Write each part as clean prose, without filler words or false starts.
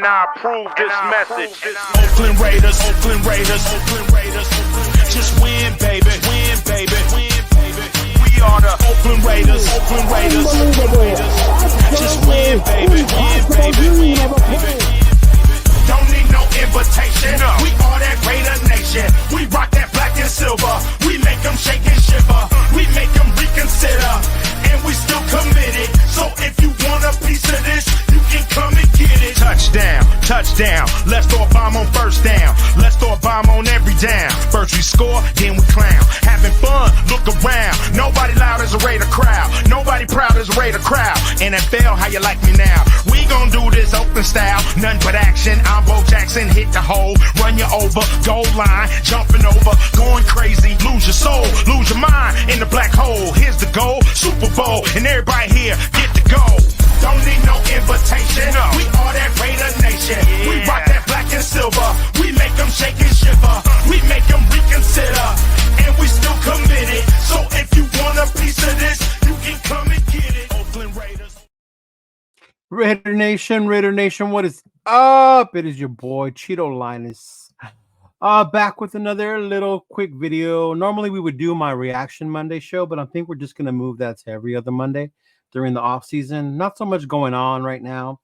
I approve this message. Oakland Raiders, Oakland Raiders, Oakland Raiders. Just win, baby, win, baby, win, baby. We are the Oakland Raiders, Oakland Raiders, Oakland Raiders. Just win, baby, win, baby, win, baby. Don't need no invitation. No. We are that Raider Nation. We rock that black and silver. We make them shake and shiver. We make them reconsider. And we still committed. So if you want a piece of this, you can come and get it. Touchdown, touchdown. Let's throw a bomb on first down. Let's throw a bomb on every down. First we score, then we clown. Having fun, look around. Nobody loud as a Raider crowd. Nobody proud as a Raider crowd. NFL, how you like me now? We gon' do this Oakland style. Nothing but action. I'm Bo Jackson, hit the hole. Run you over, goal line. Jumping over, going crazy. Lose your soul, lose your mind in the black hole. Here's the goal, Super Bowl. And everybody here, get to go. Don't need no invitation. No. We are that Raider Nation. We rock that black and silver. We make them shake and shiver. We make them reconsider. And we still committed. So if you want a piece of this, you can come and get it. Oakland Raiders. Raider Nation, what is up? It is your boy Cheeto Linus. Back with another little quick video. Normally we would do my reaction Monday show, but I think we're just gonna move that to every other Monday during the off season. Not so much going on right now.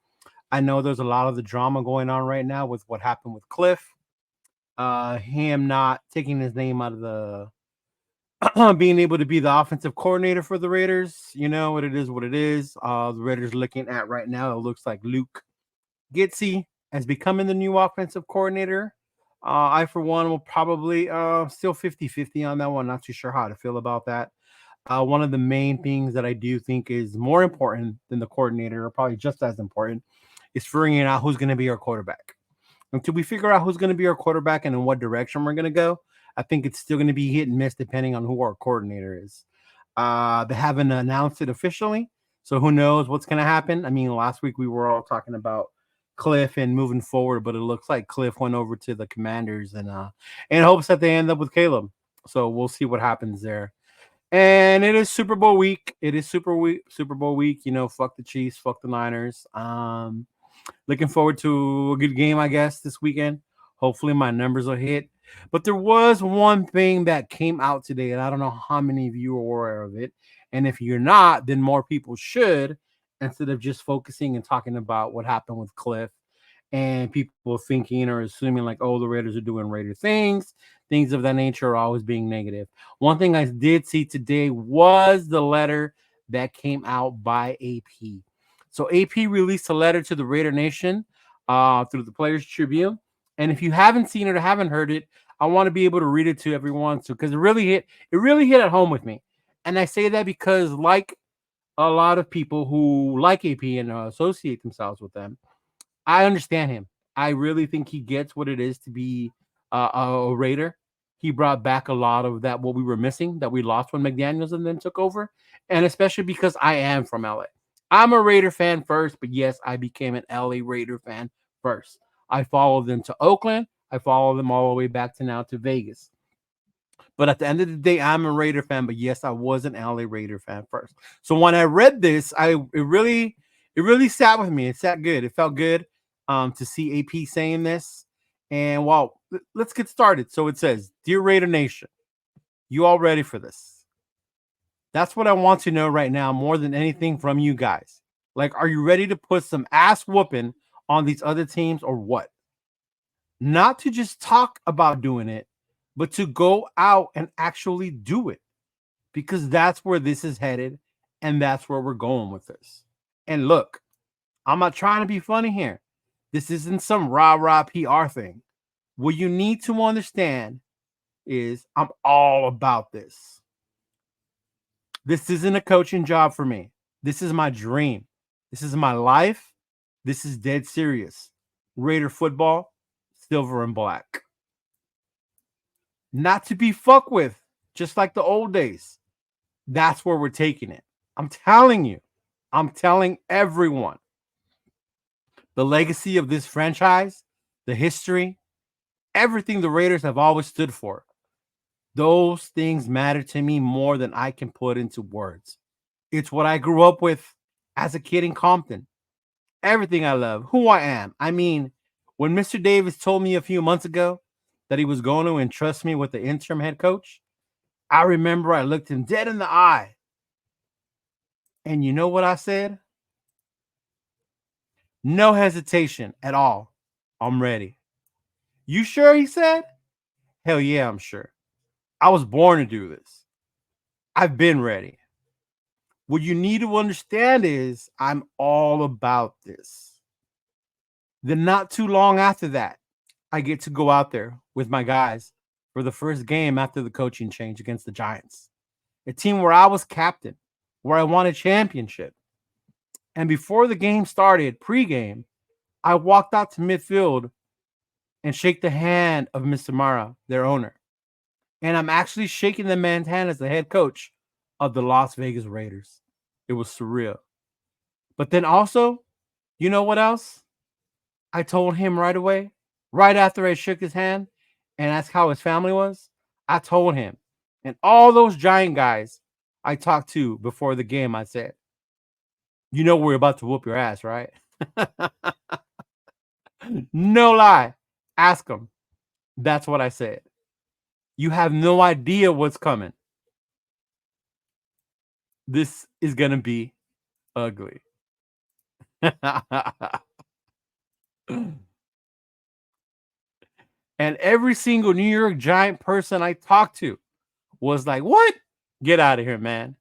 I know there's a lot of the drama going on right now with what happened with Cliff. Him not taking his name out of the being able to be the offensive coordinator for the Raiders. You know what it is, what it is. The Raiders looking at right now, it looks like Luke Getsy as becoming the new offensive coordinator. I, for one, will probably still 50-50 on that one. Not too sure how to feel about that. One of the main things that I do think is more important than the coordinator, or probably just as important, is figuring out who's going to be our quarterback. Until we figure out who's going to be our quarterback and in what direction we're going to go, I think it's still going to be hit and miss depending on who our coordinator is. They haven't announced it officially, so who knows what's going to happen. I mean, last week we were all talking about Cliff and moving forward, but it looks like Cliff went over to the Commanders and in hopes that they end up with Caleb. So we'll see what happens there. And it is Super Bowl week. It is Super Bowl week. You know, fuck the Chiefs, fuck the Niners. Looking forward to a good game, I guess, this weekend. Hopefully my numbers will hit. But there was one thing that came out today, and I don't know how many of you are aware of it. And if you're not, then more people should, instead of just focusing and talking about what happened with Cliff and people thinking or assuming like, oh, the Raiders are doing Raider things of that nature are always being negative. One thing I did see today was the letter that came out by AP. So AP released a letter to the Raider Nation through the Players Tribune. And if you haven't seen it or haven't heard it, I want to be able to read it to everyone. So because it really hit at home with me. And I say that because like a lot of people who like AP and associate themselves with them, I understand him. I really think he gets what it is to be a Raider. He brought back a lot of that, what we were missing, that we lost when McDaniels and then took over. And especially because I am from LA. I'm a Raider fan first, but yes, I became an LA Raider fan first. I followed them to Oakland. I followed them all the way back to now to Vegas. But at the end of the day, I'm a Raider fan. But yes, I was an LA Raider fan first. So when I read this, it really sat with me. It sat good. It felt good to see AP saying this. And well, let's get started. So it says, "Dear Raider Nation, you all ready for this? That's what I want to know right now more than anything from you guys. Like, are you ready to put some ass whooping on these other teams or what? Not to just talk about doing it, but to go out and actually do it, because that's where this is headed and that's where we're going with this. And look, I'm not trying to be funny here. This isn't some rah-rah PR thing. What you need to understand is I'm all about this. This isn't a coaching job for me. This is my dream. This is my life. This is dead serious. Raider football, silver and black. Not to be fucked with, just like the old days. That's where we're taking it. I'm telling you. I'm telling everyone. The legacy of this franchise, the history, everything the Raiders have always stood for. Those things matter to me more than I can put into words. It's what I grew up with as a kid in Compton. everything I love, who I am. I mean, when Mr. Davis told me a few months ago that he was going to entrust me with the interim head coach, I remember I looked him dead in the eye. And you know what I said? No hesitation at all. I'm ready. You sure? He said. Hell yeah, I'm sure. I was born to do this. I've been ready. What you need to understand is I'm all about this. Then, not too long after that, I get to go out there with my guys for the first game after the coaching change against the Giants, a team where I was captain, where I won a championship. And before the game started, pregame, I walked out to midfield and shake the hand of Mr. Mara, their owner. And I'm actually shaking the man's hand as the head coach of the Las Vegas Raiders. It was surreal. But then also, you know what else? I told him right away, right after I shook his hand and asked how his family was. I told him, and all those giant guys I talked to before the game, I said, you know, we're about to whoop your ass, right? No lie. Ask them. That's what I said. You have no idea what's coming. This is going to be ugly. And every single New York Giant person I talked to was like, what? Get out of here, man.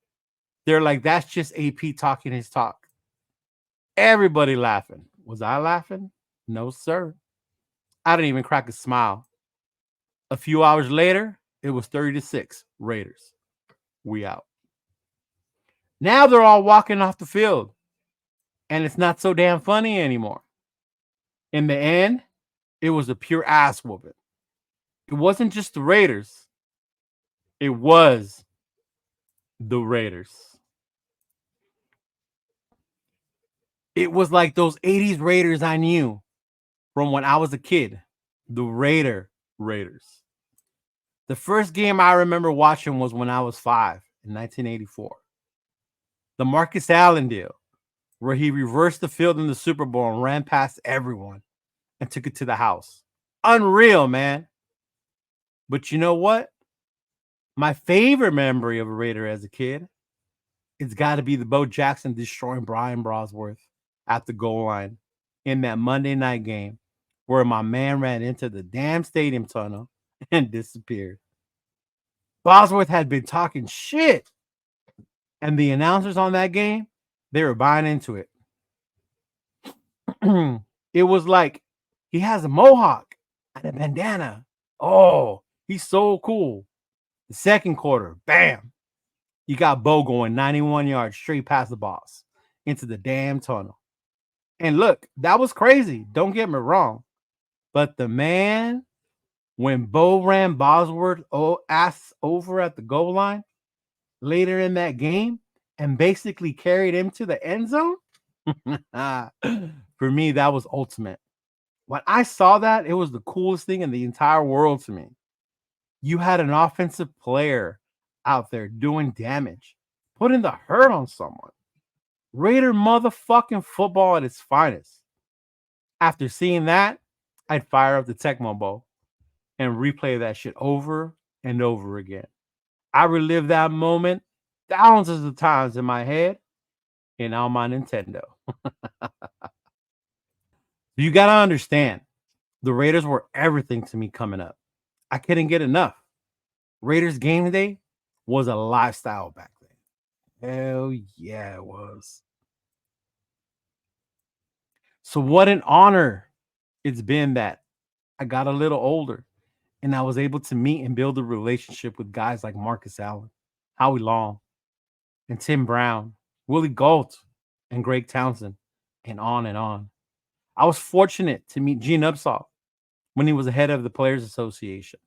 They're like, that's just AP talking his talk. Everybody laughing. Was I laughing? No, sir. I didn't even crack a smile. A few hours later, it was 30-6 Raiders. We out. Now they're all walking off the field, and it's not so damn funny anymore. In the end, it was a pure ass whooping. It wasn't just the Raiders. It was the Raiders. It was like those 80s Raiders I knew from when I was a kid. The Raiders. The first game I remember watching was when I was 5 in 1984. The Marcus Allen deal, where he reversed the field in the Super Bowl and ran past everyone and took it to the house. Unreal, man. But you know what? My favorite memory of a Raider as a kid, it's got to be the Bo Jackson destroying Brian Brosworth at the goal line in that Monday night game where my man ran into the damn stadium tunnel and disappeared. Bosworth had been talking shit, and the announcers on that game, they were buying into it. It was like he has a mohawk and a bandana. Oh, he's so cool. The second quarter, bam, you got Bo going 91 yards straight past the boss into the damn tunnel. And look, that was crazy. Don't get me wrong. But the man, when Bo ran Bosworth ass over at the goal line later in that game and basically carried him to the end zone, for me, that was ultimate. When I saw that, it was the coolest thing in the entire world to me. You had an offensive player out there doing damage, putting the hurt on someone. Raider motherfucking football at its finest. After seeing that, I'd fire up the Tecmo Bowl and replay that shit over and over again. I relived that moment thousands of times in my head and on my Nintendo. You got to understand, the Raiders were everything to me coming up. I couldn't get enough. Raiders game day was a lifestyle back then. Hell yeah, it was. So what an honor it's been that I got a little older and I was able to meet and build a relationship with guys like Marcus Allen, Howie Long, and Tim Brown, Willie Gault, and Greg Townsend, and on and on. I was fortunate to meet Gene Upsall when he was the head of the Players Association.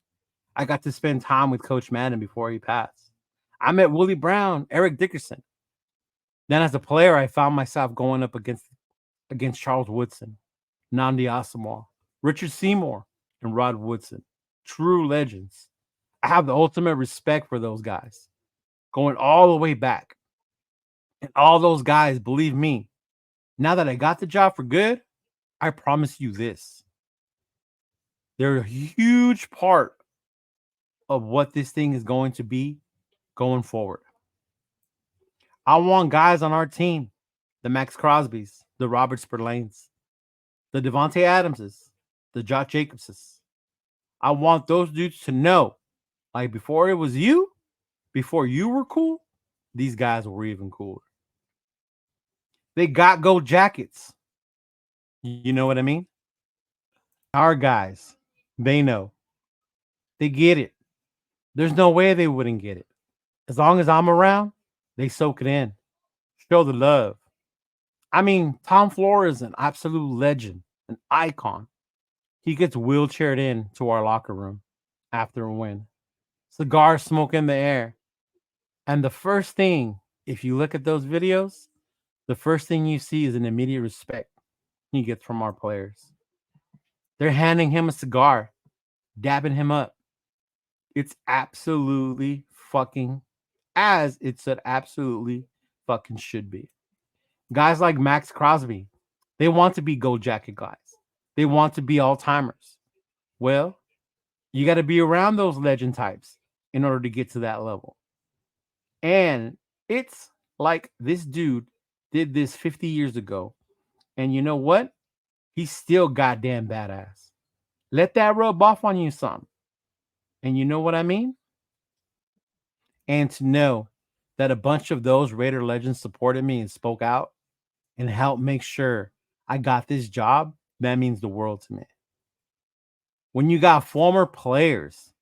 I got to spend time with Coach Madden before he passed. I met Willie Brown, Eric Dickerson. Then as a player, I found myself going up against Charles Woodson, Nnamdi Asamoah, Richard Seymour, and Rod Woodson. True legends. I have the ultimate respect for those guys, going all the way back. And all those guys, believe me, Now that I got the job for good, I promise you this. They're a huge part of what this thing is going to be going forward. I want guys on our team, the Max Crosbys, the Robert Spurlanes, the Devontae Adamses, the Josh Jacobses. I want those dudes to know, like before it was you, before you were cool, these guys were even cooler. They got gold jackets. You know what I mean? Our guys, they know. They get it. There's no way they wouldn't get it. As long as I'm around, they soak it in. Show the love. I mean, Tom Flores is an absolute legend, an icon. He gets wheelchaired in to our locker room after a win. Cigar smoke in the air. And the first thing, if you look at those videos, the first thing you see is an immediate respect he gets from our players. They're handing him a cigar, dabbing him up. It's absolutely fucking as it said absolutely fucking should be. Guys like Max Crosby, they want to be gold jacket guys. They want to be all timers. Well, you got to be around those legend types in order to get to that level. And it's like this dude did this 50 years ago. And you know what? He's still goddamn badass. Let that rub off on you some. And you know what I mean? And to know that a bunch of those Raider legends supported me and spoke out and helped make sure I got this job, that means the world to me. When you got former players,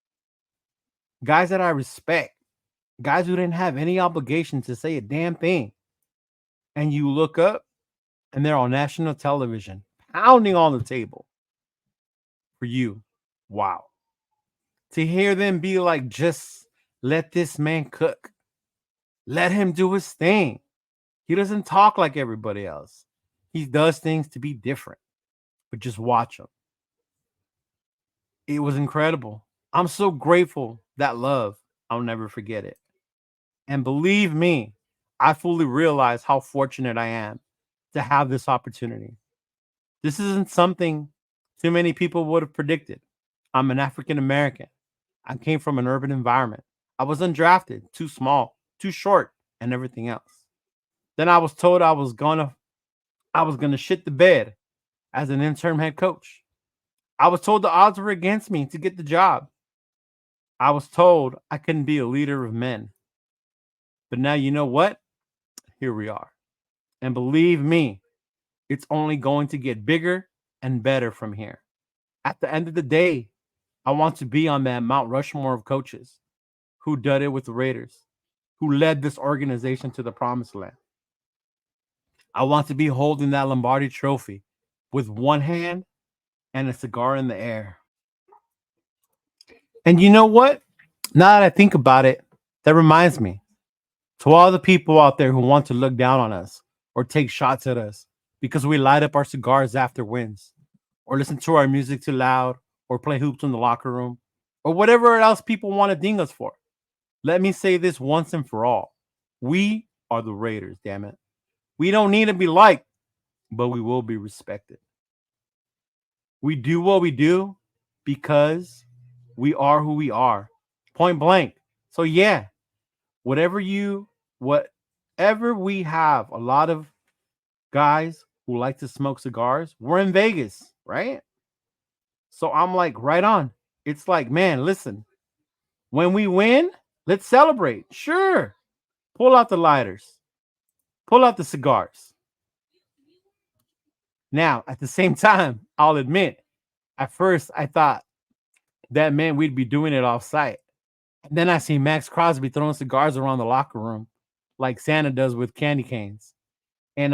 guys that I respect, guys who didn't have any obligation to say a damn thing, and you look up and they're on national television, pounding on the table for you. Wow. To hear them be like, just let this man cook. Let him do his thing. He doesn't talk like everybody else. He does things to be different. But just watch him. It was incredible. I'm so grateful. That love, I'll never forget it. And believe me, I fully realize how fortunate I am to have this opportunity. This isn't something too many people would have predicted. I'm an African American. I came from an urban environment. I was undrafted, too small, too short, and everything else. Then I was told I was gonna shit the bed as an interim head coach. I was told the odds were against me to get the job. I was told I couldn't be a leader of men. But now you know what? Here we are. And believe me, it's only going to get bigger and better from here. At the end of the day, I want to be on that Mount Rushmore of coaches who did it with the Raiders, who led this organization to the promised land. I want to be holding that Lombardi trophy with one hand and a cigar in the air. And you know what? Now that I think about it, that reminds me to all the people out there who want to look down on us or take shots at us because we light up our cigars after wins or listen to our music too loud or play hoops in the locker room or whatever else people want to ding us for. Let me say this once and for all. We are the Raiders, damn it. We don't need to be liked, but we will be respected. We do what we do because we are who we are. Point blank. So yeah, whatever we have, a lot of guys who like to smoke cigars, we're in Vegas, right? So I'm like, right on. It's like, man, listen, when we win, let's celebrate. Sure. Pull out the lighters. Pull out the cigars. Now, at the same time, I'll admit, at first I thought that meant we'd be doing it off site. And then I see Max Crosby throwing cigars around the locker room like Santa does with candy canes. And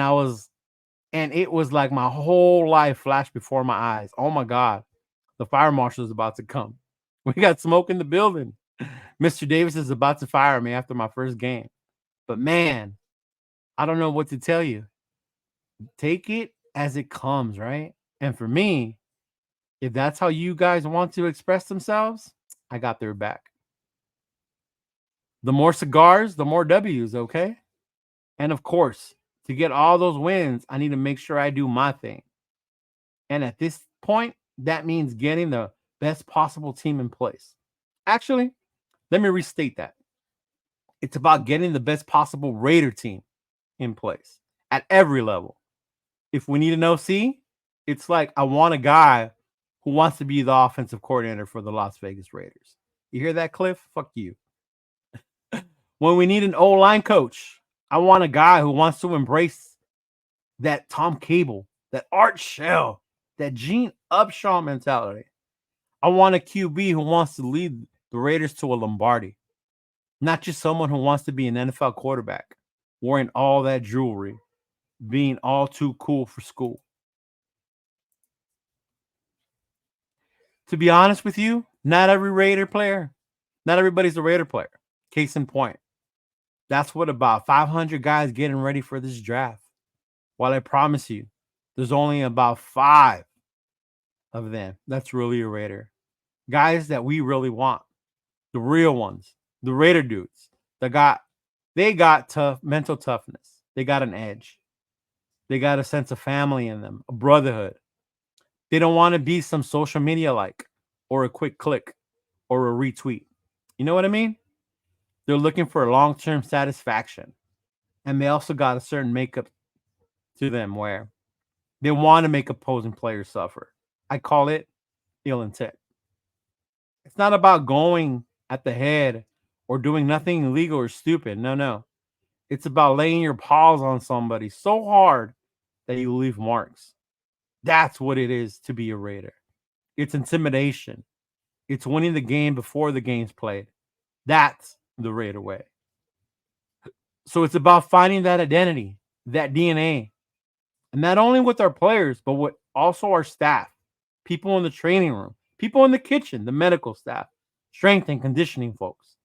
it was like my whole life flashed before my eyes. Oh my God, the fire marshal is about to come. We got smoke in the building. Mr. Davis is about to fire me after my first game. But man, I don't know what to tell you. Take it as it comes, right? And for me, if that's how you guys want to express themselves, I got their back. The more cigars, the more W's, okay? And of course, To get all those wins, I need to make sure I do my thing. And at this point, that means getting the best possible team in place. Actually, let me restate that. It's about getting the best possible Raider team in place at every level. If we need an OC, it's like I want a guy who wants to be the offensive coordinator for the Las Vegas Raiders. You hear that, Cliff? Fuck you. When we need an O-line coach, I want a guy who wants to embrace that Tom Cable, that Art Shell, that Gene Upshaw mentality. I want a QB who wants to lead the Raiders to a Lombardi, not just someone who wants to be an NFL quarterback, wearing all that jewelry, being all too cool for school. To be honest with you, not everybody's a Raider player. Case in point. That's what about 500 guys getting ready for this draft. While I promise you, there's only about 5 of them that's really a Raider. Guys that we really want. The real ones. The Raider dudes. They got tough mental toughness. They got an edge. They got a sense of family in them, a brotherhood. They don't want to be some social media like or a quick click or a retweet. You know what I mean? They're looking for long-term satisfaction. And they also got a certain makeup to them where they want to make opposing players suffer. I call it ill intent. It's not about going at the head or doing nothing illegal or stupid. No. It's about laying your paws on somebody so hard that you leave marks. That's what it is to be a Raider. It's intimidation. It's winning the game before the game's played. That's the Raider way. So it's about finding that identity, that DNA, and not only with our players, but with also our staff, people in the training room, people in the kitchen, the medical staff, strength and conditioning folks.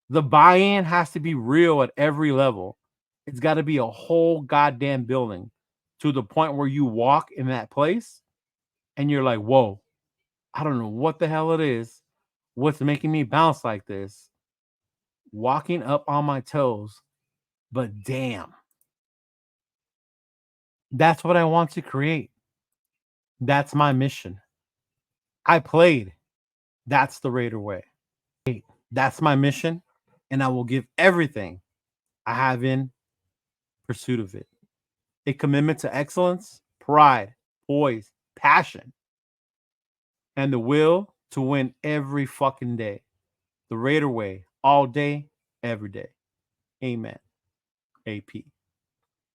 The buy-in has to be real at every level. It's got to be a whole goddamn building to the point where you walk in that place and you're like, whoa, I don't know what the hell it is. What's making me bounce like this? Walking up on my toes, but damn. That's what I want to create. That's my mission. I played. That's the Raider way. That's my mission, and I will give everything I have in pursuit of it. A commitment to excellence, pride, poise, passion, and the will to win every fucking day. The Raider way, all day, every day. Amen. AP.